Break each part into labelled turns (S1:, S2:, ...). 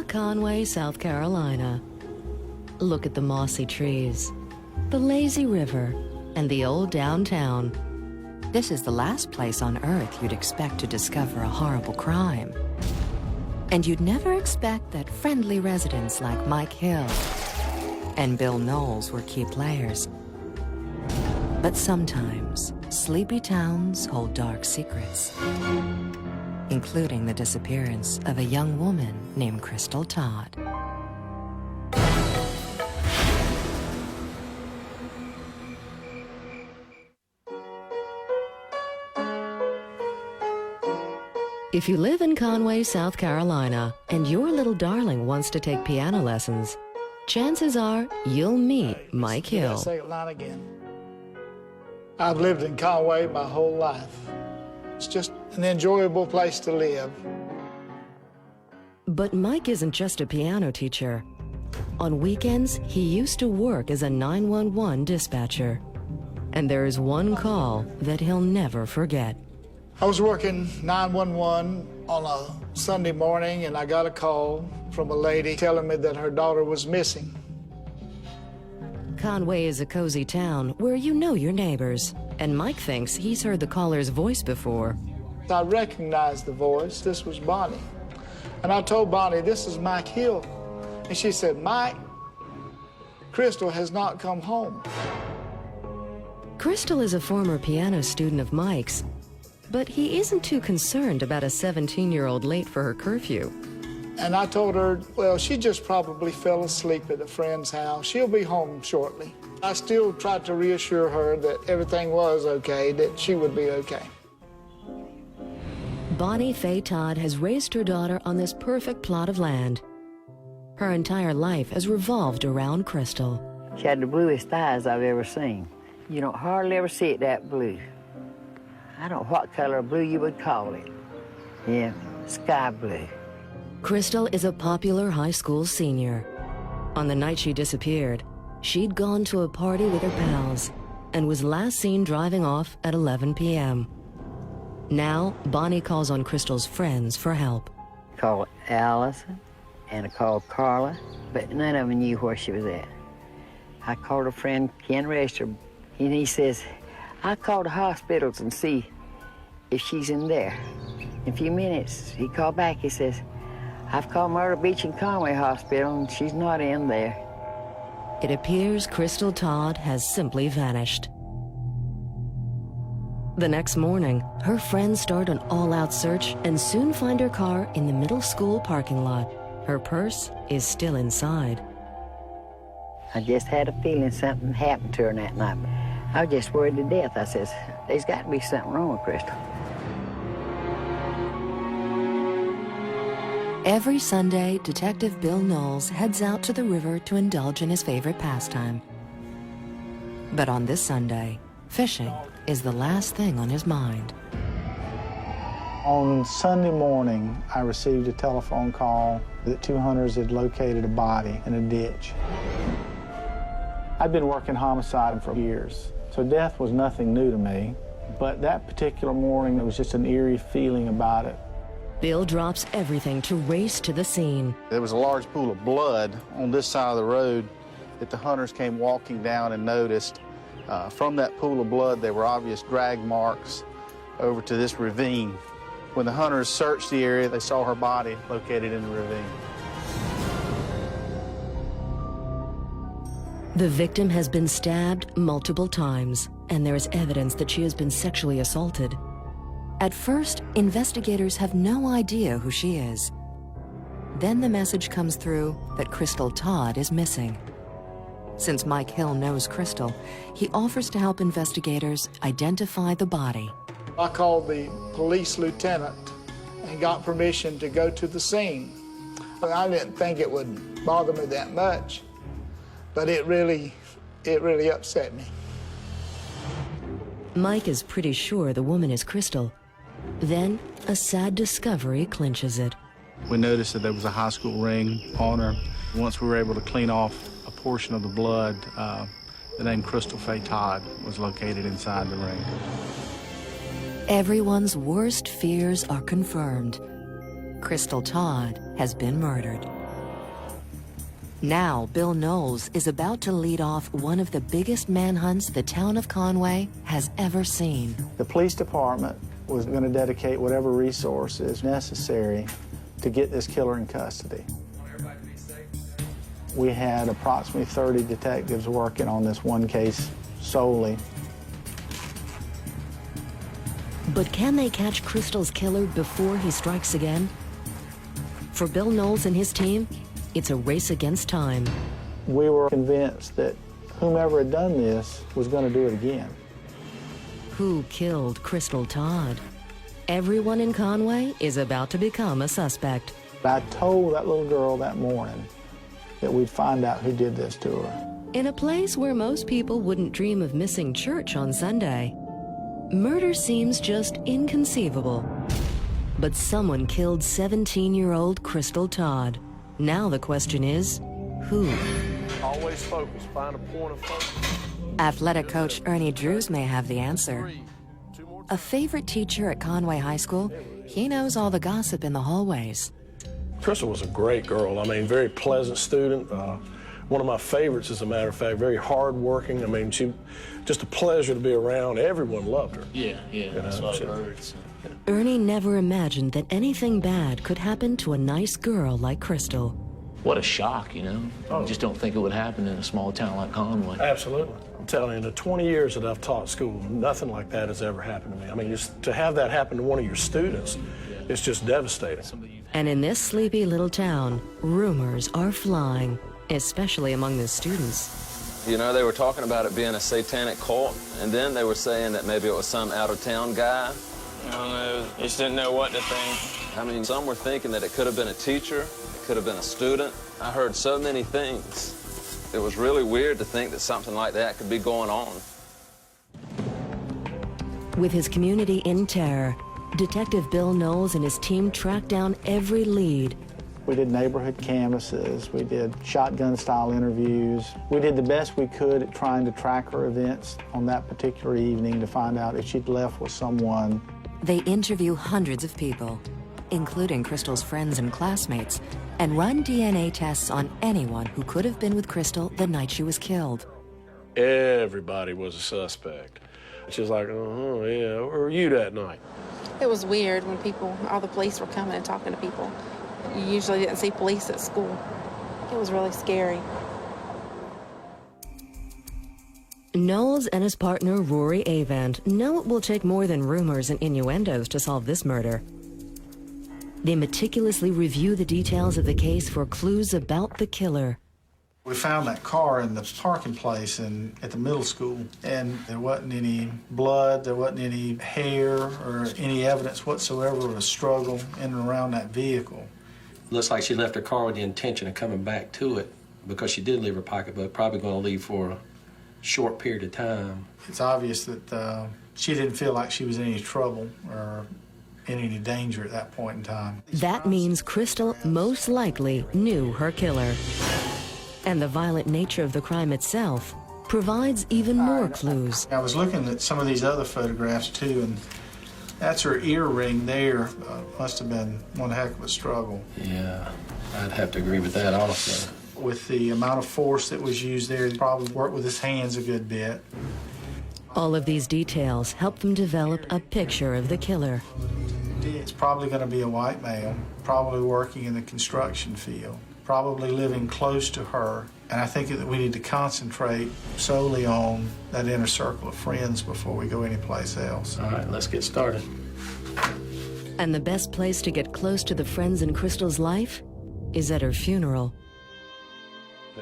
S1: Conway, South Carolina. Look at the mossy trees, the lazy river, and the old downtown. This is the last place on Earth you'd expect to discover a horrible crime. And you'd never expect that friendly residents like Mike Hill and Bill Knowles were key players. But sometimes, sleepy towns hold dark secrets, including the disappearance of a young woman named Crystal Todd. If you live in Conway, South Carolina, and your little darling wants to take piano lessons, chances are you'll meet Mike Hill.
S2: Say it loud again. I've lived in Conway my whole life. It's just an enjoyable place to live.
S1: But Mike isn't just a piano teacher. On weekends, he used to work as a 911 dispatcher. And there is one call that he'll never forget.
S2: I was working 911 on a Sunday morning, and I got a call from a lady telling me that her daughter was missing.
S1: Conway is a cozy town where you know your neighbors, and Mike thinks he's heard the caller's voice before.
S2: I recognized the voice. This was Bonnie. And I told Bonnie, this is Mike Hill. And she said, Mike, Crystal has not come home.
S1: Crystal is a former piano student of Mike's, but he isn't too concerned about a 17-year-old late for her curfew.
S2: And I told her, well, she just probably fell asleep at a friend's house. She'll be home shortly. I still tried to reassure her that everything was okay, that she would be okay.
S1: Bonnie Faye Todd has raised her daughter on this perfect plot of land. Her entire life has revolved around Crystal.
S3: She had the bluest eyes I've ever seen. You don't hardly ever see it that blue. I don't know what color of blue you would call it. Yeah, sky blue.
S1: Crystal is a popular high school senior. On the night she disappeared, she'd gone to a party with her pals and was last seen driving off at 11 p.m. Now, Bonnie calls on Crystal's friends for help.
S3: I called Allison and I called Carla, but none of them knew where she was at. I called a friend, Ken Rester, and he says, I'll call the hospitals and see if she's in there. In a few minutes, he called back, he says, I've called Myrtle Beach and Conway Hospital, and she's not in there.
S1: It appears Crystal Todd has simply vanished. The next morning, her friends start an all-out search and soon find her car in the middle school parking lot. Her purse is still inside.
S3: I just had a feeling something happened to her that night. I was just worried to death. I says, there's got to be something wrong with Crystal.
S1: Every Sunday, Detective Bill Knowles heads out to the river to indulge in his favorite pastime. But on this Sunday, fishing is the last thing on his mind.
S2: On Sunday morning, I received a telephone call that two hunters had located a body in a ditch. I'd been working homicide for years, so death was nothing new to me. But that particular morning, there was just an eerie feeling about it.
S1: Bill drops everything to race to the scene.
S4: There was a large pool of blood on this side of the road that the hunters came walking down and noticed. From that pool of blood, there were obvious drag marks over to this ravine. When the hunters searched the area, they saw her body located in the ravine.
S1: The victim has been stabbed multiple times, and there is evidence that she has been sexually assaulted. At first, investigators have no idea who she is. Then the message comes through that Crystal Todd is missing. Since Mike Hill knows Crystal, he offers to help investigators identify the body.
S2: I called the police lieutenant and got permission to go to the scene. I didn't think it would bother me that much, but it really upset me.
S1: Mike is pretty sure the woman is Crystal. Then, a sad discovery clinches it.
S4: We noticed that there was a high school ring on her. Once we were able to clean off a portion of the blood, the name Crystal Faye Todd was located inside the ring.
S1: Everyone's worst fears are confirmed. Crystal Todd has been murdered. Now, Bill Knowles is about to lead off one of the biggest manhunts the town of Conway has ever seen.
S2: The police department was going to dedicate whatever resources necessary to get this killer in custody. We had approximately 30 detectives working on this one case solely.
S1: But can they catch Crystal's killer before he strikes again? For Bill Knowles and his team, it's a race against time.
S2: We were convinced that whomever had done this was going to do it again.
S1: Who killed Crystal Todd? Everyone in Conway is about to become a suspect.
S2: I told that little girl that morning that we'd find out who did this to her.
S1: In a place where most people wouldn't dream of missing church on Sunday, murder seems just inconceivable. But someone killed 17-year-old Crystal Todd. Now the question is, who?
S5: Always focus, find a point of focus.
S1: Athletic coach Ernie Drews may have the answer. A favorite teacher at Conway High School, he knows all the gossip in the hallways.
S5: Crystal was a great girl. I mean, very pleasant student. One of my favorites, as a matter of fact, very hardworking. I mean, she just a pleasure to be around. Everyone loved her.
S6: Yeah, that's what I've heard. So.
S1: Ernie never imagined that anything bad could happen to a nice girl like Crystal.
S6: What a shock, you know? You just don't think it would happen in a small town like Conway.
S5: Absolutely. I'm telling you, in the 20 years that I've taught school, nothing like that has ever happened to me. I mean, just to have that happen to one of your students, it's just devastating.
S1: And in this sleepy little town, rumors are flying, especially among the students.
S7: You know, they were talking about it being a satanic cult, and then they were saying that maybe it was some out-of-town guy.
S8: I don't know. Just didn't know what to think.
S7: I mean, some were thinking that it could have been a teacher, it could have been a student. I heard so many things. It was really weird to think that something like that could be going on.
S1: With his community in terror, Detective Bill Knowles and his team tracked down every lead.
S2: We did neighborhood canvasses, we did shotgun-style interviews. We did the best we could at trying to track her events on that particular evening to find out if she'd left with someone.
S1: They interview hundreds of people, including Crystal's friends and classmates, and run DNA tests on anyone who could have been with Crystal the night she was killed.
S5: Everybody was a suspect. She's like, oh, yeah, where were you that night?
S9: It was weird when all the police were coming and talking to people. You usually didn't see police at school. It was really scary.
S1: Knowles and his partner, Rory Avant, know it will take more than rumors and innuendos to solve this murder. They meticulously review the details of the case for clues about the killer.
S2: We found that car in the parking place at the middle school, and there wasn't any blood, there wasn't any hair or any evidence whatsoever of a struggle in and around that vehicle.
S10: Looks like she left her car with the intention of coming back to it because she did leave her pocketbook, probably going to leave for a short period of time.
S2: It's obvious that she didn't feel like she was in any trouble or in any danger at that point in time.
S1: That means Crystal most likely knew her killer. And the violent nature of the crime itself provides even more clues.
S2: I was looking at some of these other photographs too, and that's her earring there. Must have been one heck of a struggle.
S10: Yeah, I'd have to agree with that also.
S2: With the amount of force that was used there, he probably worked with his hands a good bit.
S1: All of these details help them develop a picture of the killer.
S2: It's probably going to be a white male, probably working in the construction field, probably living close to her. And I think that we need to concentrate solely on that inner circle of friends before we go anyplace else.
S10: All right, let's get started.
S1: And the best place to get close to the friends in Crystal's life is at her funeral.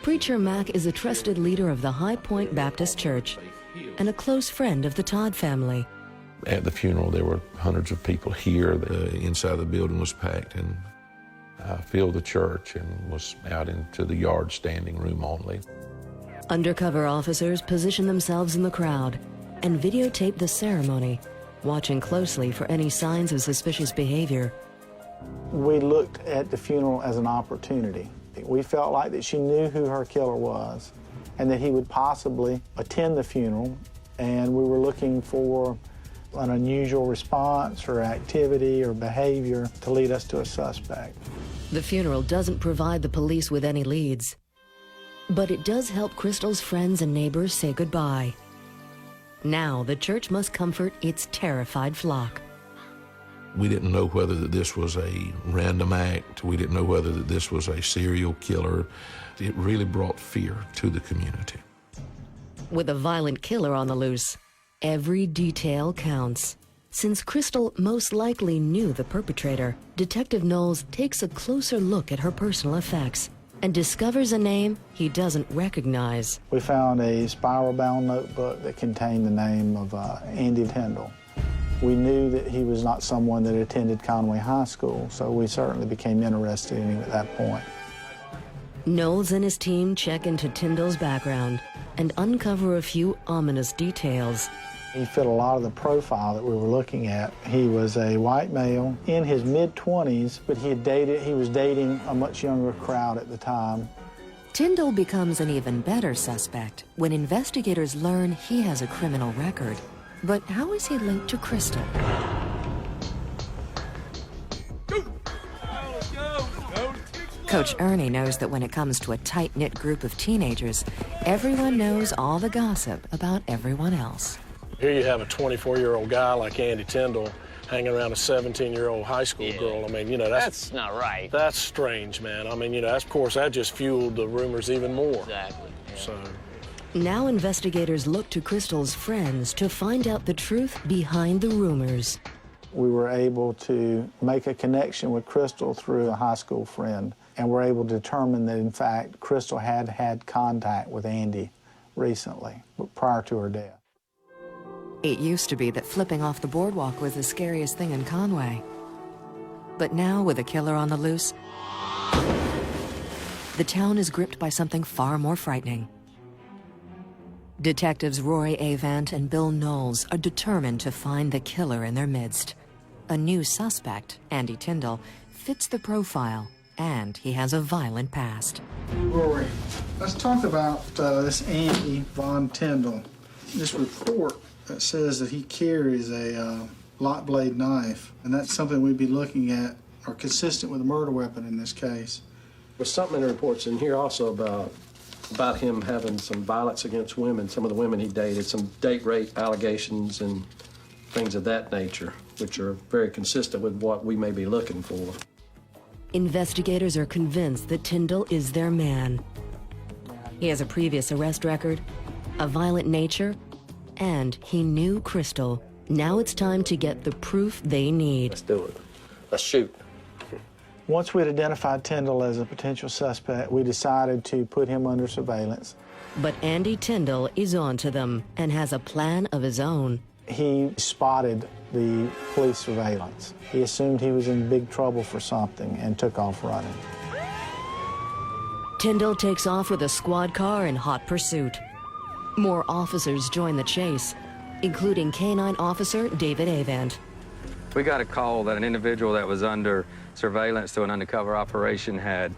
S1: Preacher Mac is a trusted leader of the High Point Baptist Church and a close friend of the Todd family.
S11: At the funeral, there were hundreds of people here. The inside of the building was packed, and I filled the church and was out into the yard standing room only.
S1: Undercover officers position themselves in the crowd and videotape the ceremony, watching closely for any signs of suspicious behavior.
S2: We looked at the funeral as an opportunity. We felt like that she knew who her killer was and that he would possibly attend the funeral, and we were looking for an unusual response or activity or behavior to lead us to a suspect.
S1: The funeral doesn't provide the police with any leads, But it does help Crystal's friends and neighbors say goodbye. Now the church must comfort its terrified flock.
S11: We didn't know whether that this was a random act. We didn't know whether that this was a serial killer. It really brought fear to the community.
S1: With a violent killer on the loose, every detail counts. Since Crystal most likely knew the perpetrator, Detective Knowles takes a closer look at her personal effects and discovers a name he doesn't recognize.
S2: We found a spiral-bound notebook that contained the name of Andy Tyndall. We knew that he was not someone that attended Conway High School, so we certainly became interested in him at that point.
S1: Knowles and his team check into Tyndall's background and uncover a few ominous details.
S2: He fit a lot of the profile that we were looking at. He was a white male in his mid-20s, but he was dating a much younger crowd at the time.
S1: Tyndall becomes an even better suspect when investigators learn he has a criminal record. But how is he linked to Crystal? Coach Ernie knows that when it comes to a tight-knit group of teenagers, everyone knows all the gossip about everyone else.
S5: Here you have a 24-year-old guy like Andy Tyndall hanging around a 17-year-old high school girl. I mean, you know,
S8: That's not right.
S5: That's strange, man. I mean, you know, of course, that just fueled the rumors even more.
S8: Exactly. Yeah.
S5: So.
S1: Now investigators look to Crystal's friends to find out the truth behind the rumors.
S2: We were able to make a connection with Crystal through a high school friend, and we're able to determine that, in fact, Crystal had had contact with Andy recently, prior to her death.
S1: It used to be that flipping off the boardwalk was the scariest thing in Conway. But now, with a killer on the loose, the town is gripped by something far more frightening. Detectives Rory Avant and Bill Knowles are determined to find the killer in their midst. A new suspect, Andy Tyndall, fits the profile, and he has a violent past.
S2: Rory, let's talk about this Andy Von Tyndall. This report that says that he carries a lock blade knife, and that's something we'd be looking at, or consistent with a murder weapon in this case.
S10: There's something in the reports in here also about him having some violence against women, some of the women he dated, some date rape allegations and things of that nature, which are very consistent with what we may be looking for.
S1: Investigators are convinced that Tyndall is their man. He has a previous arrest record, a violent nature, and he knew Crystal. Now it's time to get the proof they need.
S10: Let's do it. Let's shoot.
S2: Once we'd identified Tyndall as a potential suspect, we decided to put him under surveillance.
S1: But Andy Tyndall is on to them and has a plan of his own.
S2: He spotted the police surveillance. He assumed he was in big trouble for something and took off running.
S1: Tyndall takes off with a squad car in hot pursuit. More officers join the chase, including K-9 officer David Avant.
S12: We got a call that an individual that was under surveillance through an undercover operation had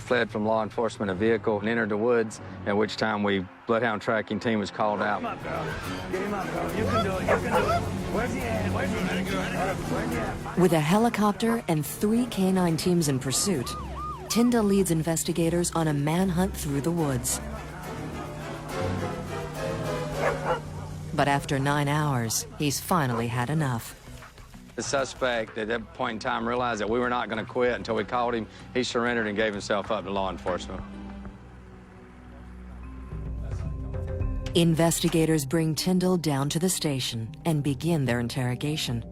S12: fled from law enforcement a vehicle and entered the woods, at which time bloodhound tracking team was called out.
S13: Get him up, girl. Get him up, girl. You can do it. You can do it. Where's he at? Where's he at?
S1: With a helicopter and 3 K-9 teams in pursuit, Tyndall leads investigators on a manhunt through the woods. But after 9 hours, he's finally had enough.
S12: The suspect at that point in time realized that we were not going to quit until we called him. He surrendered and gave himself up to law enforcement.
S1: Investigators bring Tyndall down to the station and begin their interrogation,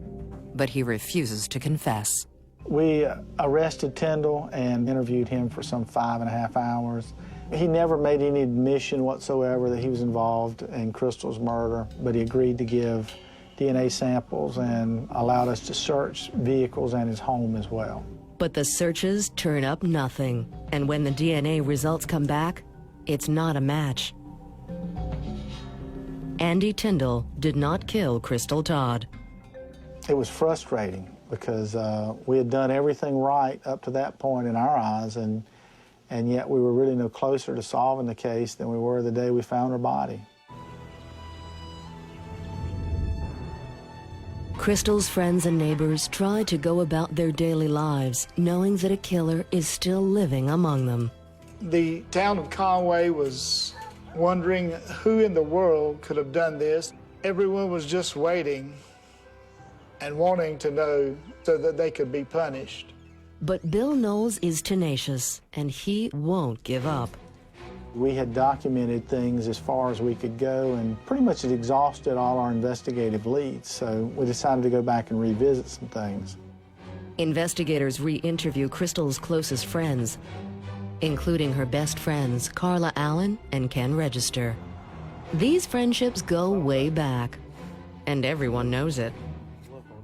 S1: but he refuses to confess.
S2: We arrested Tyndall and interviewed him for some 5.5 hours. He never made any admission whatsoever that he was involved in Crystal's murder, but he agreed to give DNA samples and allowed us to search vehicles and his home as well.
S1: But the searches turn up nothing, and when the DNA results come back, it's not a match. Andy Tyndall did not kill Crystal Todd.
S2: It was frustrating because we had done everything right up to that point in our eyes, and yet we were really no closer to solving the case than we were the day we found her body.
S1: Crystal's friends and neighbors try to go about their daily lives, knowing that a killer is still living among them.
S14: The town of Conway was wondering who in the world could have done this. Everyone was just waiting and wanting to know so that they could be punished.
S1: But Bill Knowles is tenacious, and he won't give up.
S2: We had documented things as far as we could go and pretty much had exhausted all our investigative leads, so we decided to go back and revisit some things.
S1: Investigators re-interview Crystal's closest friends, including her best friends, Carla Allen and Ken Register. These friendships go way back, and everyone knows it.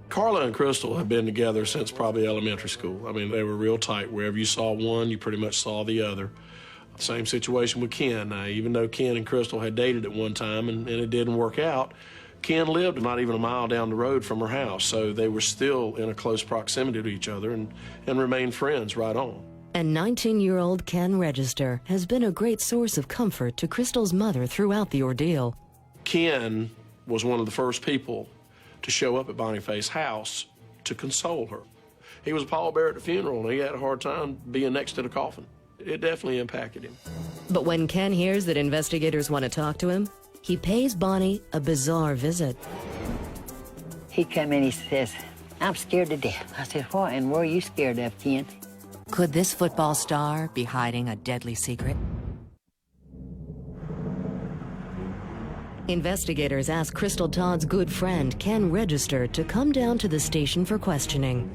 S5: Carla and Crystal have been together since probably elementary school. I mean, they were real tight. Wherever you saw one, you pretty much saw the other. Same situation with Ken. Now, even though Ken and Crystal had dated at one time and it didn't work out, Ken lived not even a mile down the road from her house, so they were still in a close proximity to each other and remained friends right on.
S1: And 19-year-old Ken Register has been a great source of comfort to Crystal's mother throughout the ordeal.
S5: Ken was one of the first people to show up at Boniface's house to console her. He was a pallbearer at the funeral, and he had a hard time being next to the coffin. It definitely impacted him.
S1: But when Ken hears that investigators want to talk to him, he pays Bonnie a bizarre visit.
S3: He come in, he says, "I'm scared to death." I said, "What and what are you scared of, Ken?"
S1: Could this football star be hiding a deadly secret? Investigators ask Crystal Todd's good friend, Ken Register, to come down to the station for questioning.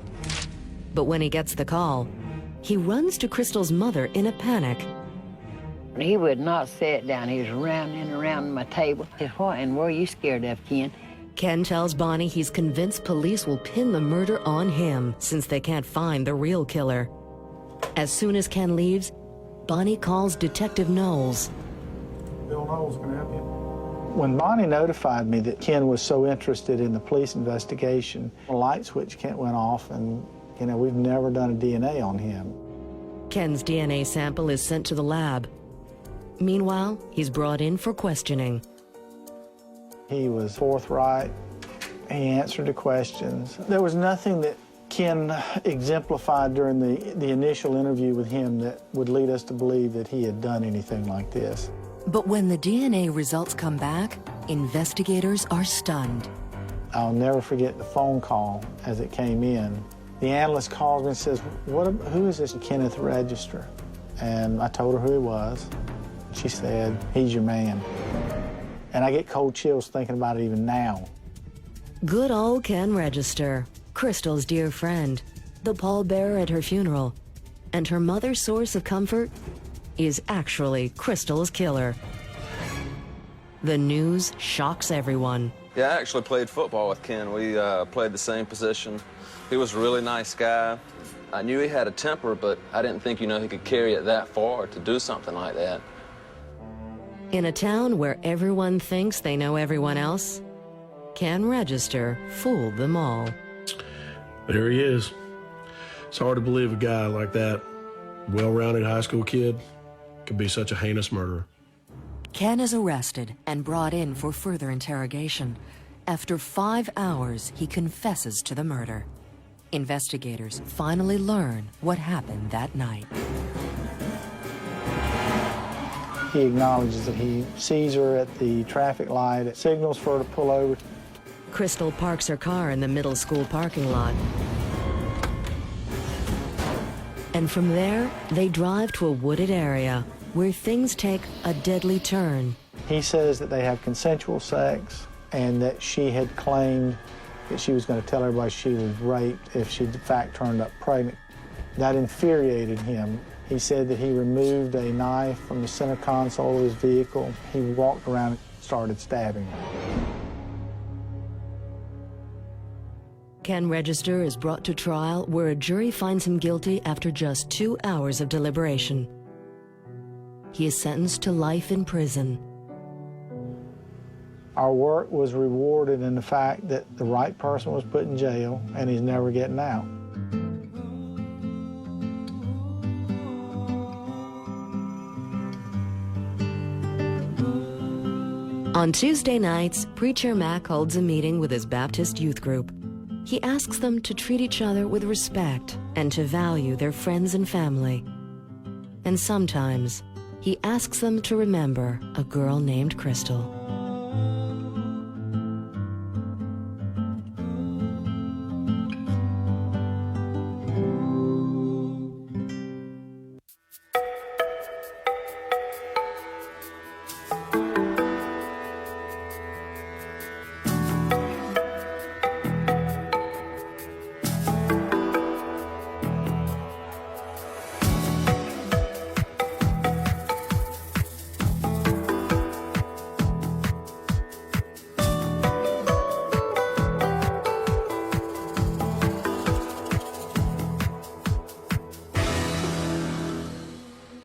S1: But when he gets the call, he runs to Crystal's mother in a panic.
S3: He would not sit down. He was rounding and around my table. I said, "What and what are you scared of, Ken?"
S1: Ken tells Bonnie he's convinced police will pin the murder on him since they can't find the real killer. As soon as Ken leaves, Bonnie calls Detective Knowles.
S2: Bill Knowles, can I help you? When Bonnie notified me that Ken was so interested in the police investigation, a light switch went off, and, we've never done a DNA on him.
S1: Ken's DNA sample is sent to the lab. Meanwhile, he's brought in for questioning.
S2: He was forthright. He answered the questions. There was nothing that Ken exemplified during the initial interview with him that would lead us to believe that he had done anything like this.
S1: But when the DNA results come back, investigators are stunned.
S2: I'll never forget the phone call as it came in. The analyst calls me and says, who is this Kenneth Register? And I told her who he was. She said, "He's your man." And I get cold chills thinking about it even now.
S1: Good old Ken Register, Crystal's dear friend, the pallbearer at her funeral, and her mother's source of comfort is actually Crystal's killer. The news shocks everyone.
S7: Yeah, I actually played football with Ken. We played the same position. He was a really nice guy. I knew he had a temper, but I didn't think, he could carry it that far to do something like that.
S1: In a town where everyone thinks they know everyone else, Ken Register fooled them all.
S5: There he is. It's hard to believe a guy like that, well-rounded high school kid, could be such a heinous murderer.
S1: Ken is arrested and brought in for further interrogation. After 5 hours, he confesses to the murder. Investigators finally learn what happened that night.
S2: He acknowledges that he sees her at the traffic light, signals for her to pull over.
S1: Crystal parks her car in the middle school parking lot. And from there, they drive to a wooded area where things take a deadly turn.
S2: He says that they have consensual sex and that she had claimed that she was going to tell everybody she was raped if she, in fact, turned up pregnant. That infuriated him. He said that he removed a knife from the center console of his vehicle. He walked around and started stabbing her.
S1: Ken Register is brought to trial where a jury finds him guilty after just 2 hours of deliberation. He is sentenced to life in prison.
S2: Our work was rewarded in the fact that the right person was put in jail and he's never getting out.
S1: On Tuesday nights, Preacher Mac holds a meeting with his Baptist youth group. He asks them to treat each other with respect and to value their friends and family. And sometimes he asks them to remember a girl named Crystal.